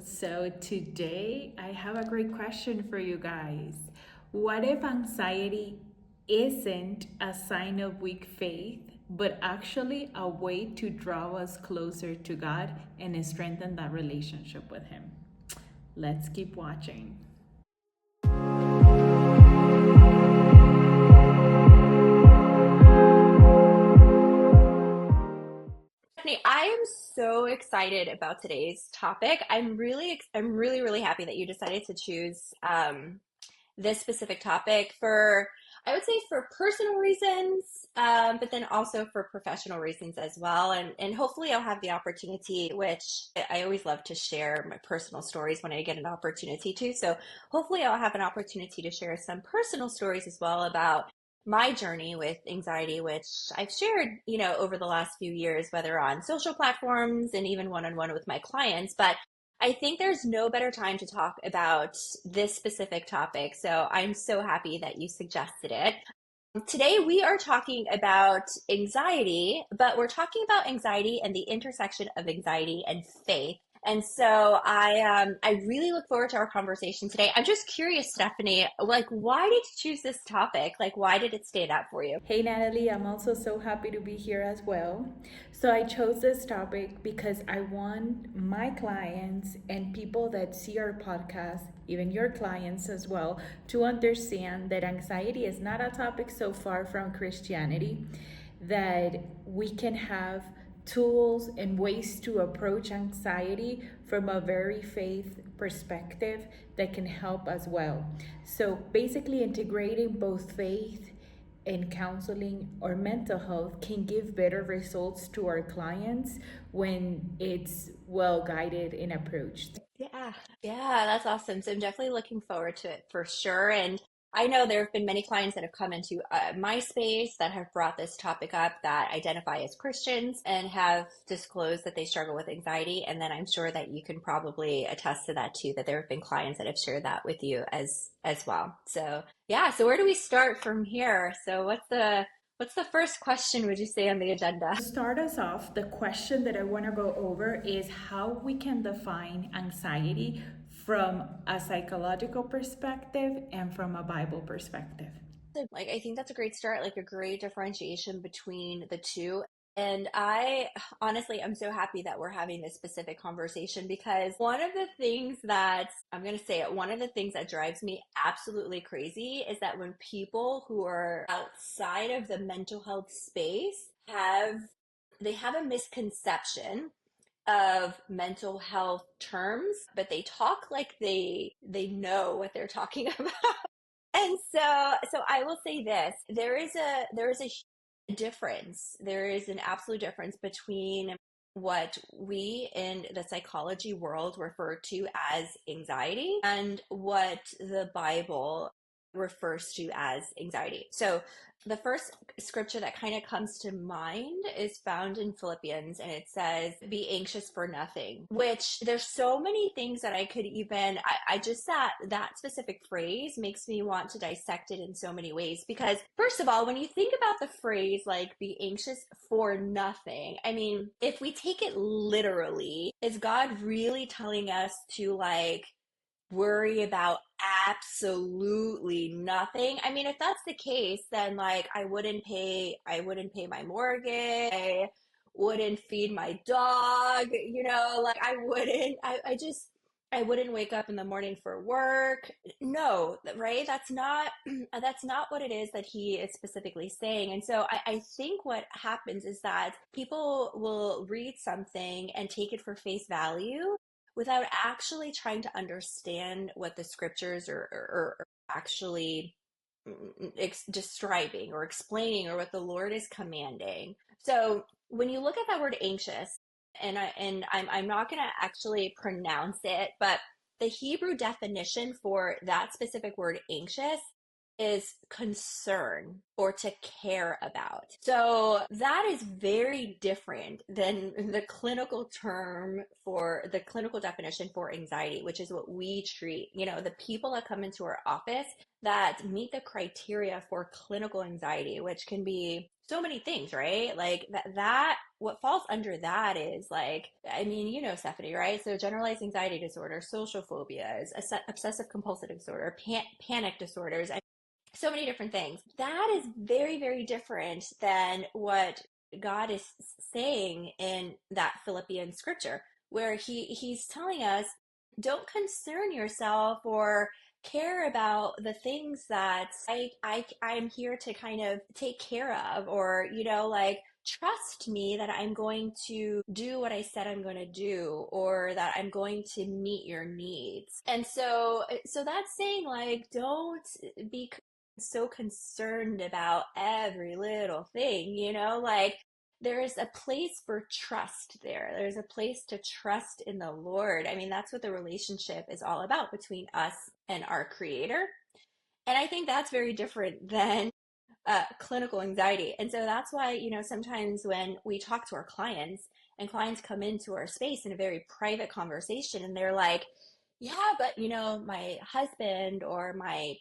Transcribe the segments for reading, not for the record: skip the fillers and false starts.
So, today I have a great question for you guys. What if anxiety isn't a sign of weak faith, but actually a way to draw us closer to God and strengthen that relationship with Him? Let's keep watching. Stephany, I am so excited about today's topic. I'm really happy that you decided to choose this specific topic for, I would say, for personal reasons, but then also for professional reasons as well. And hopefully I'll have the opportunity, which I always love to share my personal stories when I get an opportunity to. So hopefully I'll have an opportunity to share some personal stories as well about my journey with anxiety, which I've shared, over the last few years, whether on social platforms and even one-on-one with my clients. But I think there's no better time to talk about this specific topic. So I'm so happy that you suggested it. Today, we are talking about anxiety, but we're talking about anxiety and the intersection of anxiety and faith. And so I really look forward to our conversation today. I'm just curious, Stephany, like, why did you choose this topic? Like, why did it stand out for you? Hey Natalie, I'm also so happy to be here as well. So I chose this topic because I want my clients and people that see our podcast, even your clients as well, to understand that anxiety is not a topic so far from Christianity, that we can have tools and ways to approach anxiety from a very faith perspective that can help as well. So basically integrating both faith in counseling or mental health can give better results to our clients when it's well guided and approached. Yeah, yeah, that's awesome. So I'm definitely looking forward to it for sure. And I know there have been many clients that have come into my space that have brought this topic up that identify as Christians and have disclosed that they struggle with anxiety. And then I'm sure that you can probably attest to that too, that there have been clients that have shared that with you as well. So yeah, so where do we start from here? So what's the first question would you say on the agenda? To start us off, the question that I want to go over is how we can define anxiety from a psychological perspective and from a Bible perspective. Like, I think that's a great start, like a great differentiation between the two. And I honestly, I'm so happy that we're having this specific conversation because one of the things that I'm going to say it, one of the things that drives me absolutely crazy is that when people who are outside of the mental health space they have a misconception of mental health terms, but they talk like they know what they're talking about. And so I will say this, there is a difference. There is an absolute difference between what we in the psychology world refer to as anxiety and what the Bible refers to as anxiety. So the first scripture that kind of comes to mind is found in Philippians, and it says, be anxious for nothing, which there's so many things that I could even, I just, that specific phrase makes me want to dissect it in so many ways. Because first of all, when you think about the phrase, like, be anxious for nothing, I mean, if we take it literally, is God really telling us to, like, worry about absolutely nothing? I mean, if that's the case, then, like, I wouldn't pay my mortgage. I wouldn't feed my dog, like, I wouldn't wake up in the morning for work. No, right? That's not that's not what it is that he is specifically saying. And so I think what happens is that people will read something and take it for face value without actually trying to understand what the scriptures are actually describing or explaining, or what the Lord is commanding. So when you look at that word anxious, I'm not going to actually pronounce it, but the Hebrew definition for that specific word anxious is concern or to care about. So that is very different than the clinical term for the clinical definition for anxiety, which is what we treat. The people that come into our office that meet the criteria for clinical anxiety, which can be so many things, right? Like that what falls under that is like, I mean, Stephany, right? So generalized anxiety disorder, social phobias, obsessive compulsive disorder, panic disorders, so many different things. That is very, very different than what God is saying in that Philippian scripture, where he's telling us, don't concern yourself or care about the things that I'm here to kind of take care of, or like trust me that I'm going to do what I said I'm going to do, or that I'm going to meet your needs. And so that's saying like, don't be so concerned about every little thing, like there's a place for trust there. There's a place to trust in the Lord. I mean, that's what the relationship is all about between us and our Creator. And I think that's very different than clinical anxiety. And so that's why, sometimes when we talk to our clients and clients come into our space in a very private conversation and they're like, yeah, but my husband or my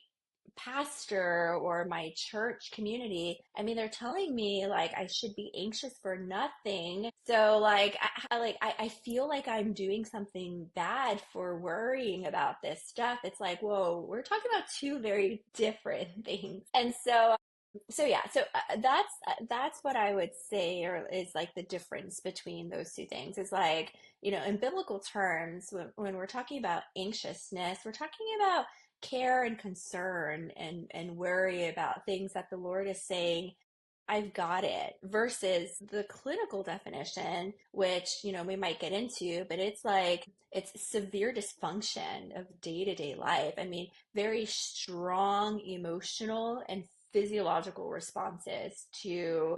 pastor or my church community, I mean, they're telling me like I should be anxious for nothing. So like I feel like I'm doing something bad for worrying about this stuff. It's like, whoa, we're talking about two very different things. And so yeah, so that's what I would say, or is like the difference between those two things is like, in biblical terms, when we're talking about anxiousness, we're talking about care and concern and worry about things that the Lord is saying, I've got it, versus the clinical definition, which, we might get into, but it's like, it's severe dysfunction of day-to-day life. I mean, very strong emotional and physiological responses to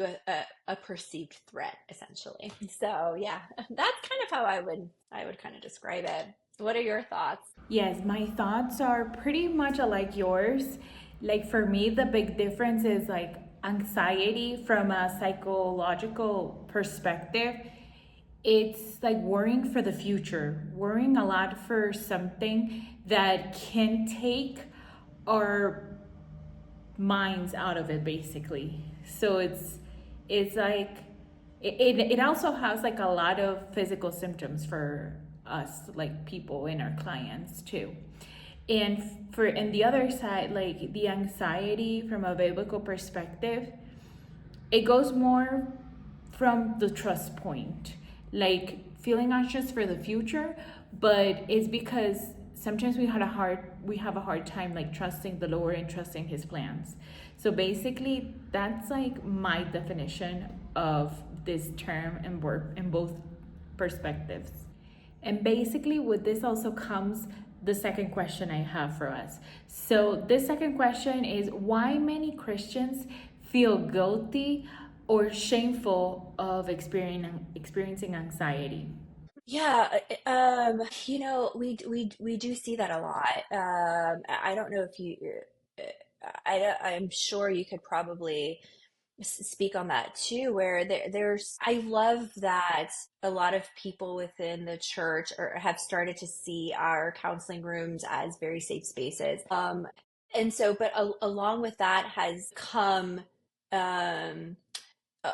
a perceived threat, essentially. So yeah, that's kind of how I would kind of describe it. What are your thoughts? Yes, my thoughts are pretty much alike yours. Like for me, the big difference is like anxiety from a psychological perspective. It's like worrying for the future, worrying a lot for something that can take our minds out of it basically. So it's like it also has like a lot of physical symptoms for us, like people and our clients too. And for and the other side, like the anxiety from a biblical perspective, it goes more from the trust point, like feeling anxious for the future, but it's because sometimes we have a hard time like trusting the Lord and trusting his plans. So basically that's like my definition of this term and work in both perspectives. And basically with this also comes the second question I have for us. So this second question is, why many Christians feel guilty or shameful of experiencing anxiety? Yeah, we do see that a lot. I don't know if you, I'm sure you could probably speak on that too, where I love that a lot of people within the church have started to see our counseling rooms as very safe spaces. And so, but along with that has come, um,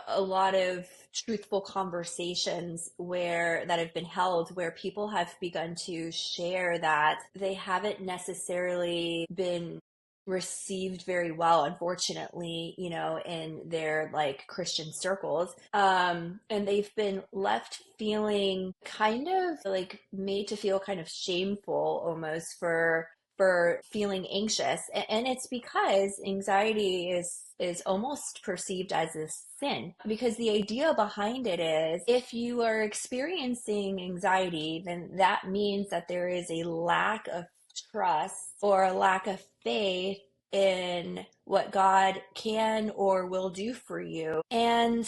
a lot of truthful conversations that have been held, where people have begun to share that they haven't necessarily been received very well, unfortunately, in their like Christian circles. And they've been left feeling kind of like made to feel kind of shameful almost for feeling anxious. And it's because anxiety is almost perceived as a sin, because the idea behind it is, if you are experiencing anxiety, then that means that there is a lack of trust or a lack of faith in what God can or will do for you. And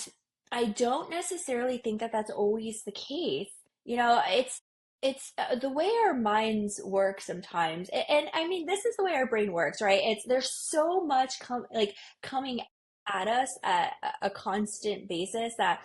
I don't necessarily think that that's always the case. It's It's the way our minds work sometimes. And I mean, this is the way our brain works, right? It's there's so much coming at us at a constant basis that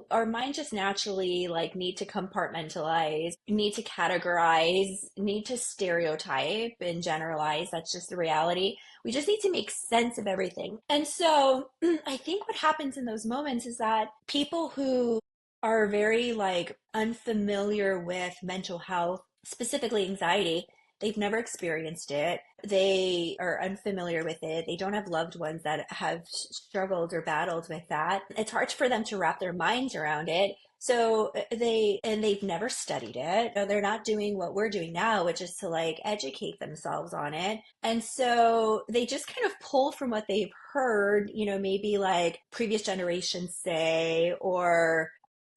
our mind just naturally like need to compartmentalize, need to categorize, need to stereotype and generalize. That's just the reality. We just need to make sense of everything. And so I think what happens in those moments is that people who are very like unfamiliar with mental health, specifically anxiety. They've never experienced it. They are unfamiliar with it. They don't have loved ones that have struggled or battled with that. It's hard for them to wrap their minds around it. So they've never studied it. They're not doing what we're doing now, which is to like educate themselves on it. And so they just kind of pull from what they've heard, maybe like previous generations say, or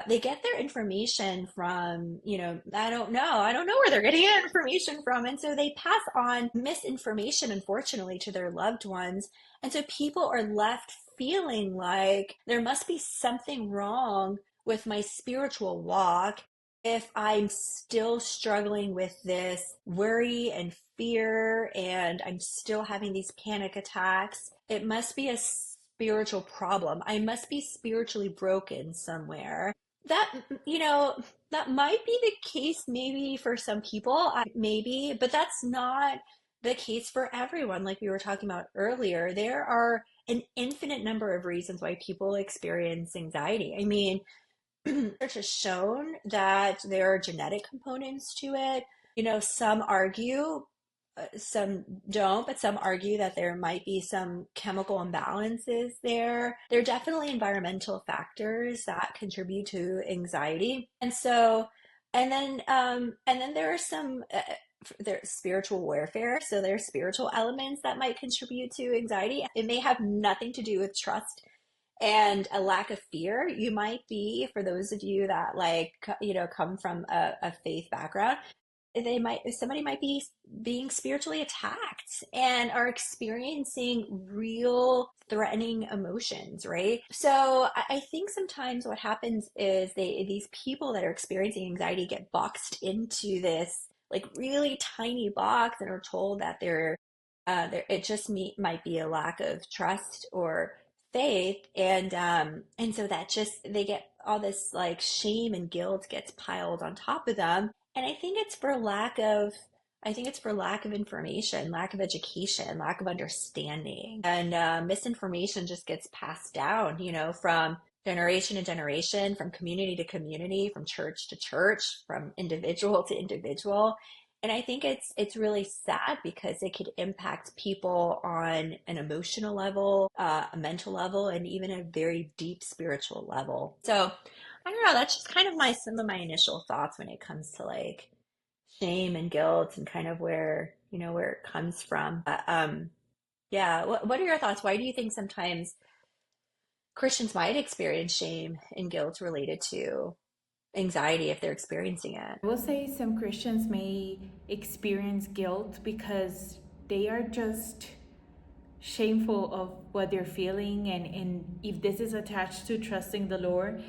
they get their information from, I don't know where they're getting that information from. And so they pass on misinformation, unfortunately, to their loved ones. And so people are left feeling like there must be something wrong with my spiritual walk if I'm still struggling with this worry and fear and I'm still having these panic attacks. It must be a spiritual problem. I must be spiritually broken somewhere. That, that might be the case maybe for some people, maybe, but that's not the case for everyone. Like we were talking about earlier, there are an infinite number of reasons why people experience anxiety. I mean, research has shown that there are genetic components to it. Some argue, some don't, but some argue that there might be some chemical imbalances there. There are definitely environmental factors that contribute to anxiety. And then there are some there's spiritual warfare. So there's spiritual elements that might contribute to anxiety. It may have nothing to do with trust and a lack of fear. You might be, for those of you that come from a faith background, somebody might be being spiritually attacked and are experiencing real threatening emotions, right? So I think sometimes what happens is these people that are experiencing anxiety get boxed into this like really tiny box and are told that it just might be a lack of trust or faith, and so that just they get all this like shame and guilt gets piled on top of them. And I think it's for lack of information, lack of education, lack of understanding. And misinformation just gets passed down, from generation to generation, from community to community, from church to church, from individual to individual. And I think it's really sad because it could impact people on an emotional level, a mental level, and even a very deep spiritual level. So I don't know, that's just kind of some of my initial thoughts when it comes to like shame and guilt and kind of where it comes from. But yeah, what are your thoughts? Why do you think sometimes Christians might experience shame and guilt related to anxiety if they're experiencing it? I will say some Christians may experience guilt because they are just shameful of what they're feeling, and if this is attached to trusting the Lord,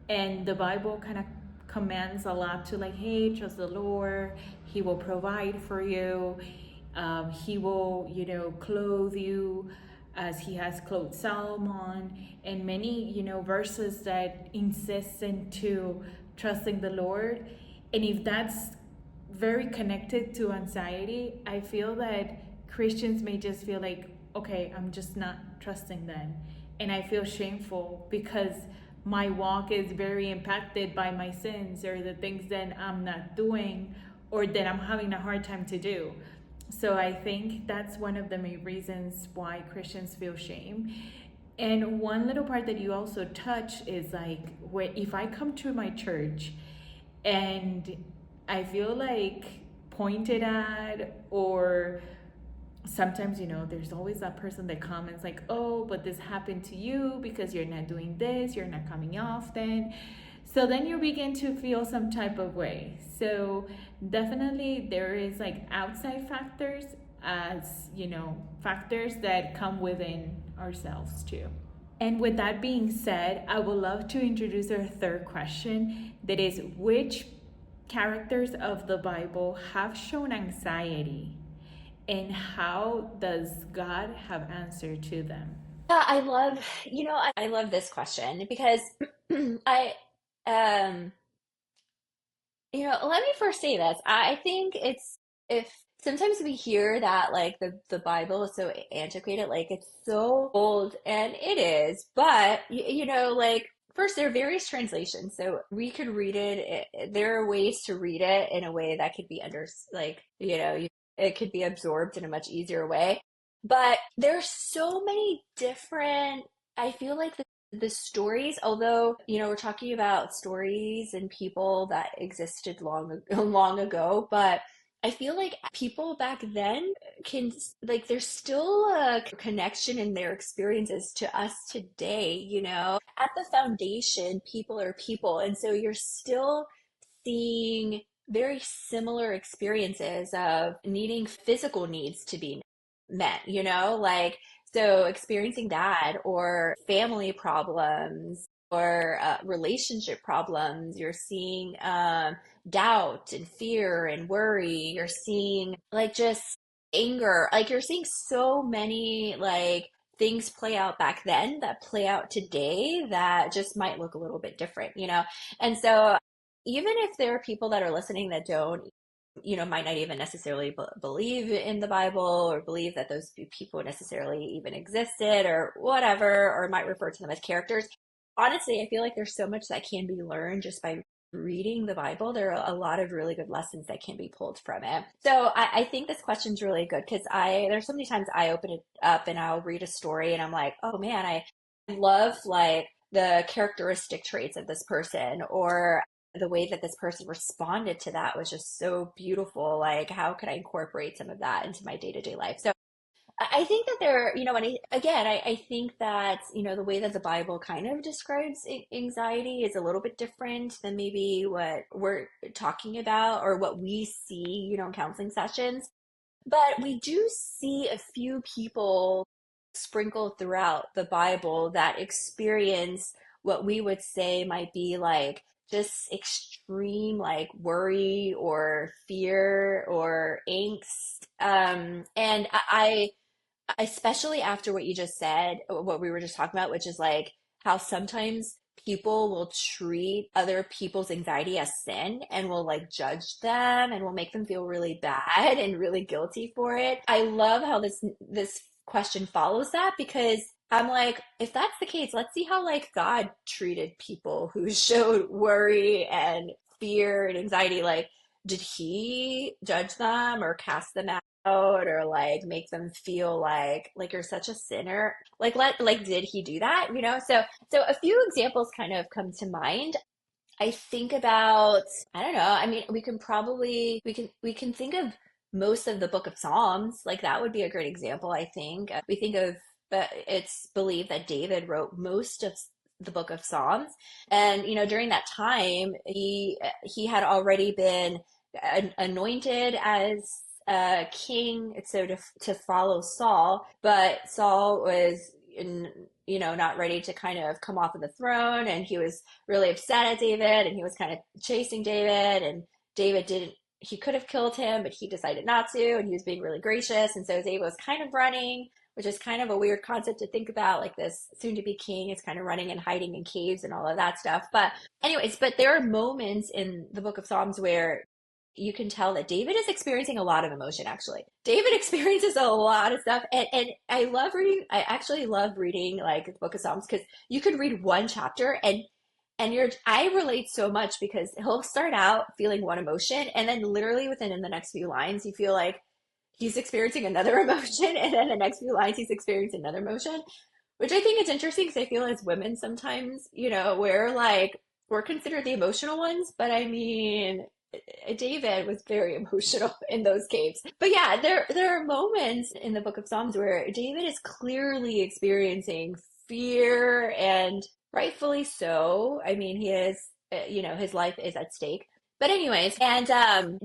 and the Bible kind of commands a lot to like, hey, trust the Lord, He will provide for you, He will clothe you as He has clothed Solomon, and many verses that insist into trusting the Lord. And if that's very connected to anxiety, I feel that Christians may just feel like, okay, I'm just not trusting them. And I feel shameful because my walk is very impacted by my sins or the things that I'm not doing or that I'm having a hard time to do. So I think that's one of the main reasons why Christians feel shame. And one little part that you also touch is like, if I come to my church and I feel like pointed at, or sometimes there's always that person that comments like, oh, but this happened to you because you're not doing this, you're not coming often. So then you begin to feel some type of way. So definitely there is like outside factors as factors that come within ourselves too. And with that being said, I would love to introduce our third question, that is, which characters of the Bible have shown anxiety, and how does God have answered to them? Yeah, I love this question because I, um, let me first say this. I think it's if sometimes we hear that like the Bible is so antiquated, like it's so old, and it is, but like first there are various translations, so we could read it. There are ways to read it in a way that could be like it could be absorbed in a much easier way. But there's so many different. I feel like the stories, although we're talking about stories and people that existed long ago, but I feel like people back then can, like, there's still a connection in their experiences to us today. At the foundation, people are people, and so you're still seeing very similar experiences of needing physical needs to be met, like, so experiencing that, or family problems, or relationship problems, you're seeing doubt and fear and worry. You're seeing like just anger. Like you're seeing so many like things play out back then that play out today that just might look a little bit different. And so even if there are people that are listening that don't might not even necessarily believe in the Bible, or believe that those people necessarily even existed or whatever, or might refer to them as characters. Honestly, I feel like there's so much that can be learned just by reading the Bible. There are a lot of really good lessons that can be pulled from it. So I think this question's really good because there's so many times I open it up and I'll read a story and I'm like, oh man, I love like the characteristic traits of this person, or the way that this person responded to that was just so beautiful. Like, how could I incorporate some of that into my day-to-day life? So I think that I think that, the way that the Bible kind of describes anxiety is a little bit different than maybe what we're talking about or what we see, in counseling sessions. But we do see a few people sprinkled throughout the Bible that experience what we would say might be like just extreme like worry or fear or angst. And especially after what you just said, what we were just talking about, which is like how sometimes people will treat other people's anxiety as sin and will like judge them and will make them feel really bad and really guilty for it. I love how this question follows that, because I'm like, if that's the case, let's see how like God treated people who showed worry and fear and anxiety. Like, did he judge them or cast them out, or like make them feel like you're such a sinner? Like did he do that? So a few examples kind of come to mind. I think about, I don't know, I mean, we can think of most of the book of Psalms. Like that would be a great example, I think. We think of, it's believed that David wrote most of the book of Psalms. And, during that time, he had already been anointed as king, so to follow Saul, but Saul was not ready to kind of come off of the throne, and he was really upset at David, and he was kind of chasing David, and David didn't. He could have killed him, but he decided not to, and he was being really gracious, and so David was kind of running, which is kind of a weird concept to think about. Like this soon-to-be king is kind of running and hiding in caves and all of that stuff. But anyways, but there are moments in the book of Psalms where you can tell that David is experiencing a lot of emotion, actually. David experiences a lot of stuff. And I actually love reading like the book of Psalms, because you could read one chapter and I relate so much, because he'll start out feeling one emotion, and then literally within in the next few lines, you feel like he's experiencing another emotion, and then the next few lines he's experiencing another emotion, which I think is interesting, because I feel as women sometimes, we're considered the emotional ones, but I mean, David was very emotional in those caves. But yeah, there are moments in the book of Psalms where David is clearly experiencing fear, and rightfully so. I mean, he is, his life is at stake. But anyways, and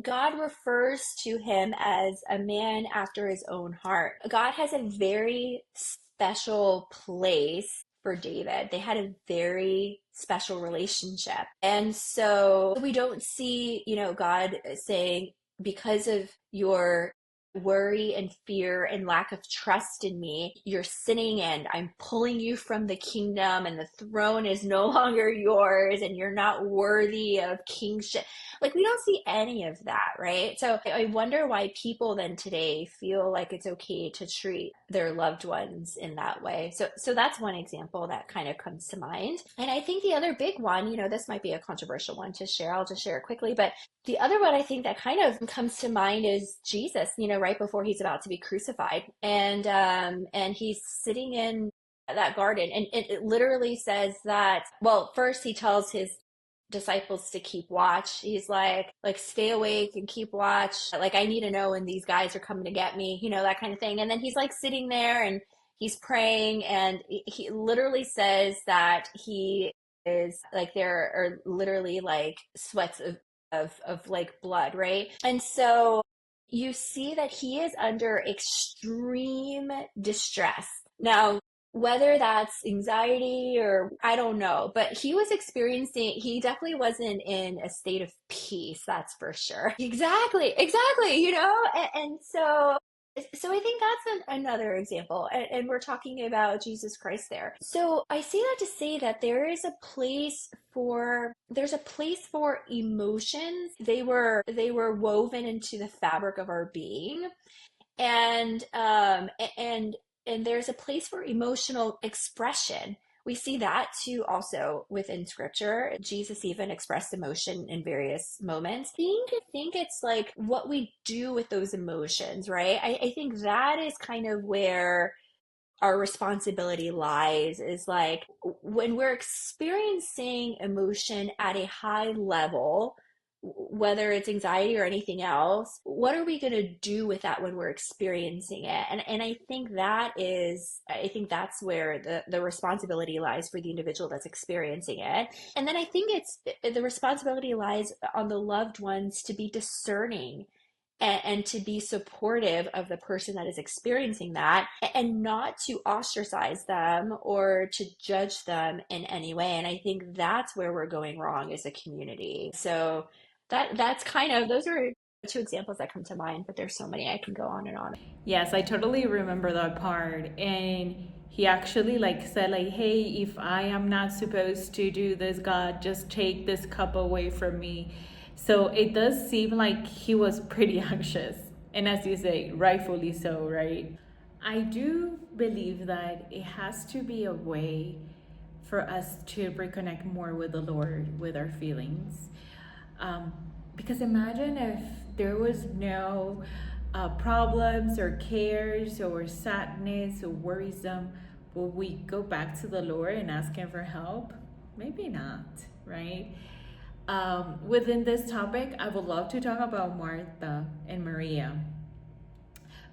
God refers to him as a man after his own heart. God has a very special place for David. They had a very special relationship. And so we don't see, God saying, because of your worry and fear and lack of trust in me, you're sinning and I'm pulling you from the kingdom and the throne is no longer yours and you're not worthy of kingship. Like, we don't see any of that, right? So I wonder why people then today feel like it's okay to treat their loved ones in that way. So that's one example that kind of comes to mind. And I think the other big one, this might be a controversial one to share. I'll just share it quickly, but the other one I think that kind of comes to mind is Jesus, right before he's about to be crucified. And he's sitting in that garden, and it literally says that, well, first he tells his disciples to keep watch. He's like stay awake and keep watch. Like, I need to know when these guys are coming to get me, that kind of thing. And then he's like sitting there and he's praying, and he literally says that he is like, there are literally like sweats of like blood, right? And so you see that he is under extreme distress. Now, whether that's anxiety or I don't know, but he definitely wasn't in a state of peace, that's for sure. Exactly. And so I think that's another example. And we're talking about Jesus Christ there. So I say that to say that there's a place for emotions. They were woven into the fabric of our being. And there's a place for emotional expression. We see that too also within scripture. Jesus even expressed emotion in various moments. I think it's like what we do with those emotions, right? I think that is kind of where our responsibility lies, is like when we're experiencing emotion at a high level, whether it's anxiety or anything else, what are we going to do with that when we're experiencing it? And I think that's where the responsibility lies for the individual that's experiencing it. And then I think the responsibility lies on the loved ones to be discerning and to be supportive of the person that is experiencing that, and not to ostracize them or to judge them in any way. And I think that's where we're going wrong as a community. So that's kind of, those are two examples that come to mind, but there's so many, I can go on and on. Yes, I totally remember that part. And he actually said hey, if I am not supposed to do this, God, just take this cup away from me. So it does seem like he was pretty anxious. And as you say, rightfully so, right? I do believe that it has to be a way for us to reconnect more with the Lord, with our feelings. Because imagine if there was no problems or cares or sadness or worrisome, will we go back to the Lord and ask him for help? Maybe not, right? Within this topic, I would love to talk about Martha and Maria.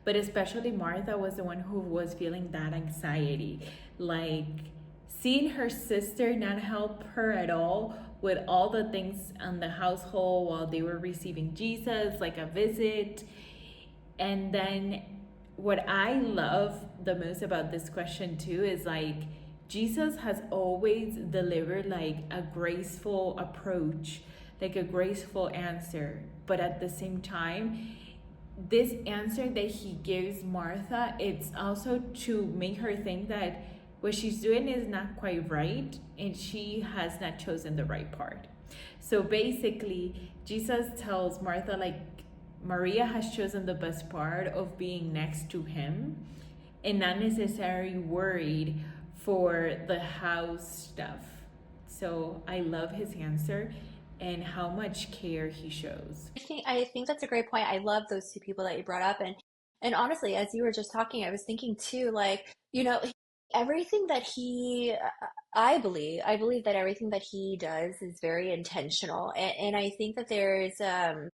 But especially Martha was the one who was feeling that anxiety. Like seeing her sister not help her at all with all the things in the household while they were receiving Jesus, like a visit. And then what I love the most about this question too is Jesus has always delivered a graceful approach, a graceful answer. But at the same time, this answer that he gives Martha, it's also to make her think that what she's doing is not quite right and she has not chosen the right part. So basically, Jesus tells Martha Maria has chosen the best part of being next to him and not necessarily worried for the house stuff. So I love his answer and how much care he shows. I think that's a great point. I love those two people that you brought up. And honestly, as you were just talking, I was thinking too, everything that I believe that everything that he does is very intentional. And I think that there's, there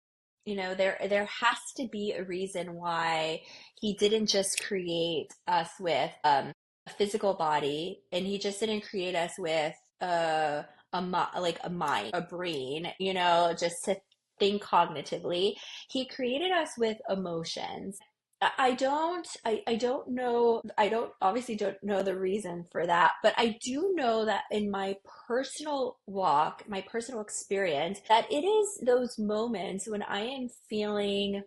has to be a reason why he didn't just create us with a physical body, and he just didn't create us with a mind, a brain, just to think cognitively. He created us with emotions. I don't know. I don't obviously don't know the reason for that, but I do know that in my personal walk, my personal experience, that it is those moments when I am feeling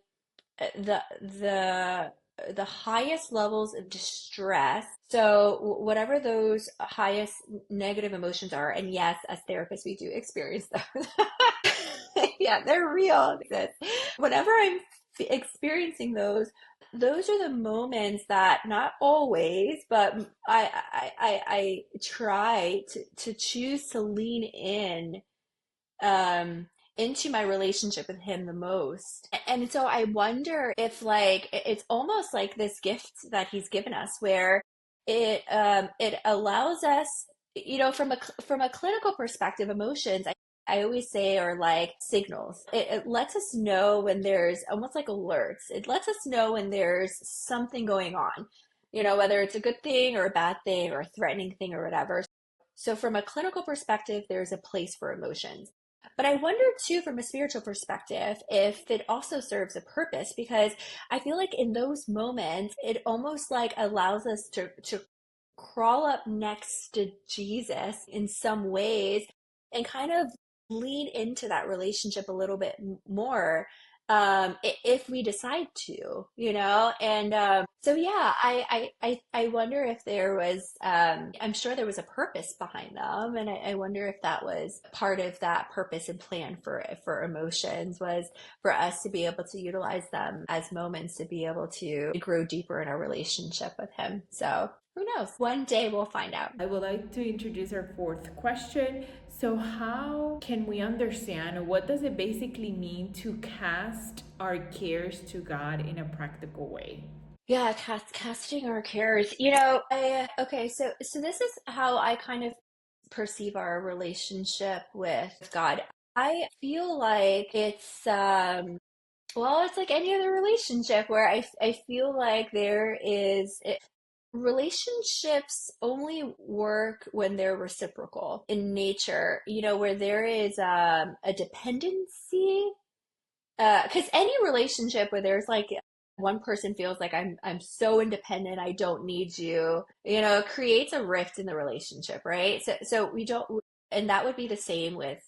the the the highest levels of distress. So whatever those highest negative emotions are, and yes, as therapists, we do experience those. Yeah, they're real. Whenever I'm experiencing those are the moments that not always, but I try to choose to lean in um into my relationship with him the most. And so I wonder if like it's almost like this gift that he's given us where it allows us, from a clinical perspective, emotions I always say are like signals. It lets us know when there's almost like alerts. It lets us know when there's something going on, whether it's a good thing or a bad thing or a threatening thing or whatever. So, from a clinical perspective, there's a place for emotions. But I wonder too, from a spiritual perspective, if it also serves a purpose, because I feel like in those moments, it almost like allows us to crawl up next to Jesus in some ways and kind of lean into that relationship a little bit more, if we decide to, and so yeah, I wonder if there was, I'm sure there was a purpose behind them, and I wonder if that was part of that purpose and plan for emotions, was for us to be able to utilize them as moments to be able to grow deeper in our relationship with him. So who knows? One day we'll find out. I would like to introduce our fourth question. So, how can we understand what does it basically mean to cast our cares to God in a practical way? Yeah, casting our cares. Okay, so this is how I kind of perceive our relationship with God. I feel like it's well, it's like any other relationship where I feel like relationships only work when they're reciprocal in nature, where there is a dependency, because any relationship where there's like one person feels like I'm so independent, I don't need you, creates a rift in the relationship, right? So we don't, and that would be the same with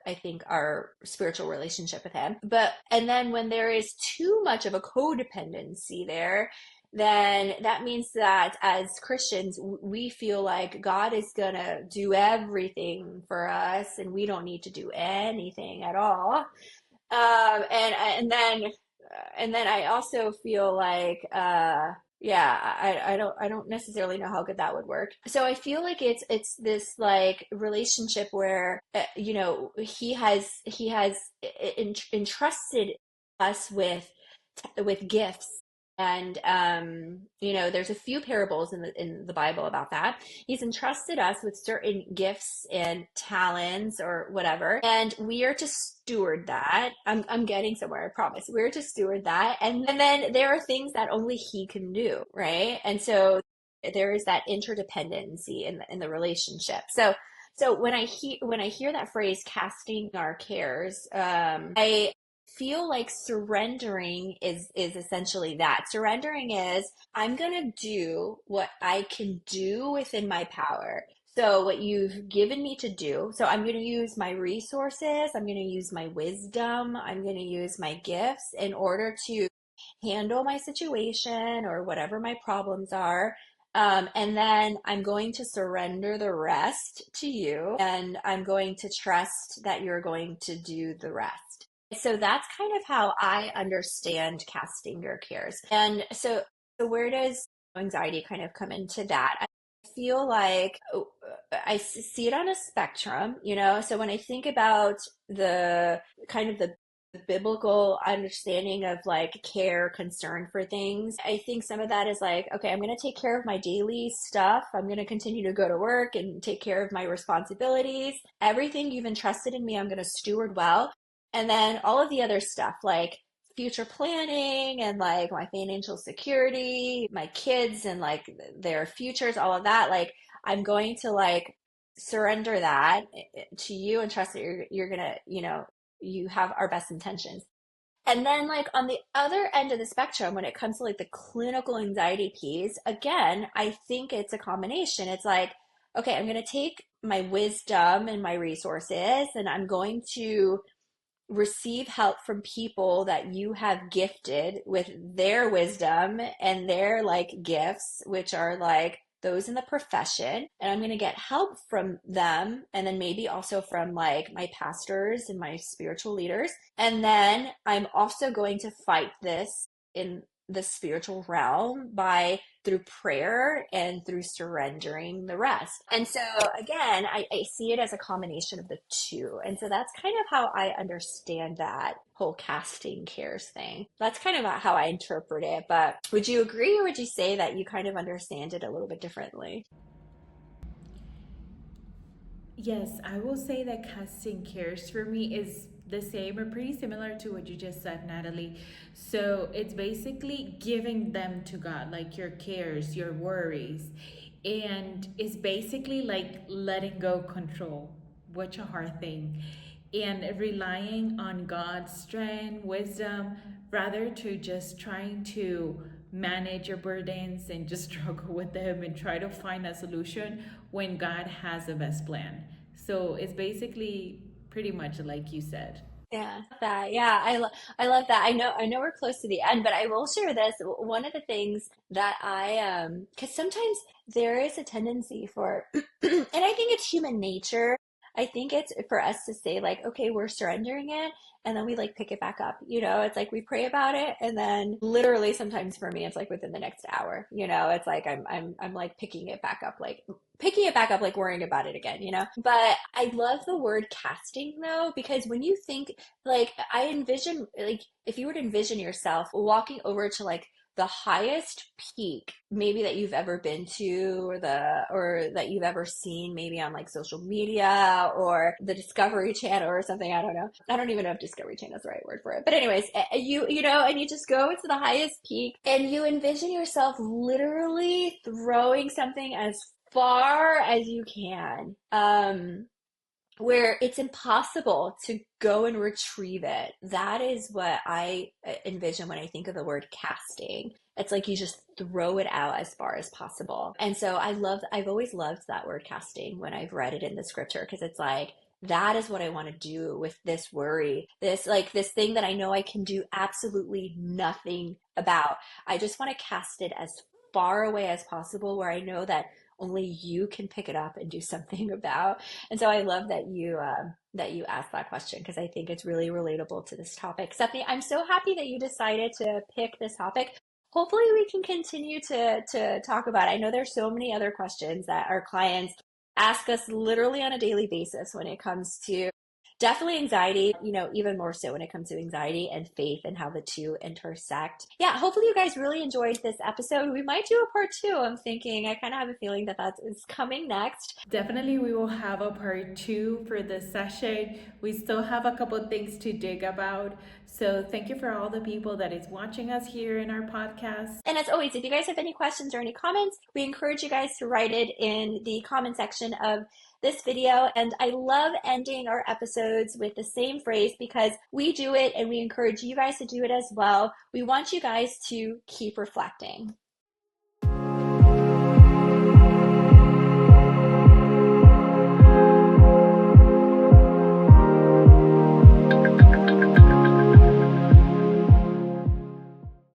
I think our spiritual relationship with him. But and then when there is too much of a codependency there, then that means that as Christians, we feel like God is gonna do everything for us and we don't need to do anything at all. And then I also feel like yeah, I don't necessarily know how good that would work. So I feel like it's this like relationship where he has entrusted us with gifts. And there's a few parables in the Bible about that. He's entrusted us with certain gifts and talents or whatever, and we are to steward that. I'm getting somewhere, I promise. We're to steward that, and then there are things that only he can do, right? And so there is that interdependency in the relationship. So when I hear that phrase, casting our cares, I feel like surrendering is essentially that. Surrendering is, I'm going to do what I can do within my power. So what you've given me to do. So I'm going to use my resources, I'm going to use my wisdom, I'm going to use my gifts in order to handle my situation or whatever my problems are. And then I'm going to surrender the rest to you, and I'm going to trust that you're going to do the rest. So that's kind of how I understand casting your cares. And so where does anxiety kind of come into that? I feel like I see it on a spectrum, So when I think about the kind of the biblical understanding of like care, concern for things, I think some of that is like, okay, I'm going to take care of my daily stuff. I'm going to continue to go to work and take care of my responsibilities. Everything you've entrusted in me, I'm going to steward well. And then all of the other stuff, like future planning and like my financial security, my kids and like their futures, all of that, like I'm going to like surrender that to you and trust that you're gonna, you have our best intentions. And then like on the other end of the spectrum, when it comes to like the clinical anxiety piece, again, I think it's a combination. It's like, okay, I'm going to take my wisdom and my resources, and I'm going to receive help from people that you have gifted with their wisdom and their like gifts, which are like those in the profession. And I'm going to get help from them. And then maybe also from like my pastors and my spiritual leaders. And then I'm also going to fight this in the spiritual realm by through prayer and through surrendering the rest. And so again, I see it as a combination of the two. And so that's kind of how I understand that whole casting cares thing. That's kind of how I interpret it. But would you agree, or would you say that you kind of understand it a little bit differently? Yes, I will say that casting cares for me is the same or pretty similar to what you just said, Natalie. So it's basically giving them to God, like your cares, your worries. And it's basically like letting go control, which a hard thing. And relying on God's strength, wisdom, rather to just trying to manage your burdens and just struggle with them and try to find a solution when God has the best plan. So it's basically pretty much like you said. Yeah, that. Yeah, I love that. I know we're close to the end, but I will share this. One of the things that because sometimes there is a tendency for, and I think it's human nature. I think it's for us to say like, okay, we're surrendering it, and then we like pick it back up. It's like we pray about it, and then literally sometimes for me, it's like within the next hour. It's like I'm like picking it back up, like worrying about it again. But I love the word casting though, because when you think like I envision like if you were to envision yourself walking over to like the highest peak maybe that you've ever been to, or that you've ever seen maybe on like social media or the Discovery Channel or something. I don't know. I don't even know if Discovery Channel is the right word for it. But anyways, and you just go to the highest peak and you envision yourself literally throwing something as far as you can. Where it's impossible to go and retrieve it. That is what I envision when I think of the word casting. It's like you just throw it out as far as possible. And so I've always loved that word casting when I've read it in the scripture, because it's like, that is what I want to do with this worry, this thing that I know I can do absolutely nothing about. I just want to cast it as far away as possible, where I know that only you can pick it up and do something about. And so I love that you asked that question, because I think it's really relatable to this topic. Stephany, I'm so happy that you decided to pick this topic. Hopefully we can continue to talk about it. I know there's so many other questions that our clients ask us literally on a daily basis when it comes to definitely anxiety, even more so when it comes to anxiety and faith and how the two intersect. Yeah, hopefully you guys really enjoyed this episode. We might do a part two. I'm thinking, I kind of have a feeling that is coming next. Definitely, we will have a part two for this session. We still have a couple things to dig about. So thank you for all the people that is watching us here in our podcast. And as always, if you guys have any questions or any comments, we encourage you guys to write it in the comment section of this video. And I love ending our episodes with the same phrase, because we do it and we encourage you guys to do it as well. We want you guys to keep reflecting.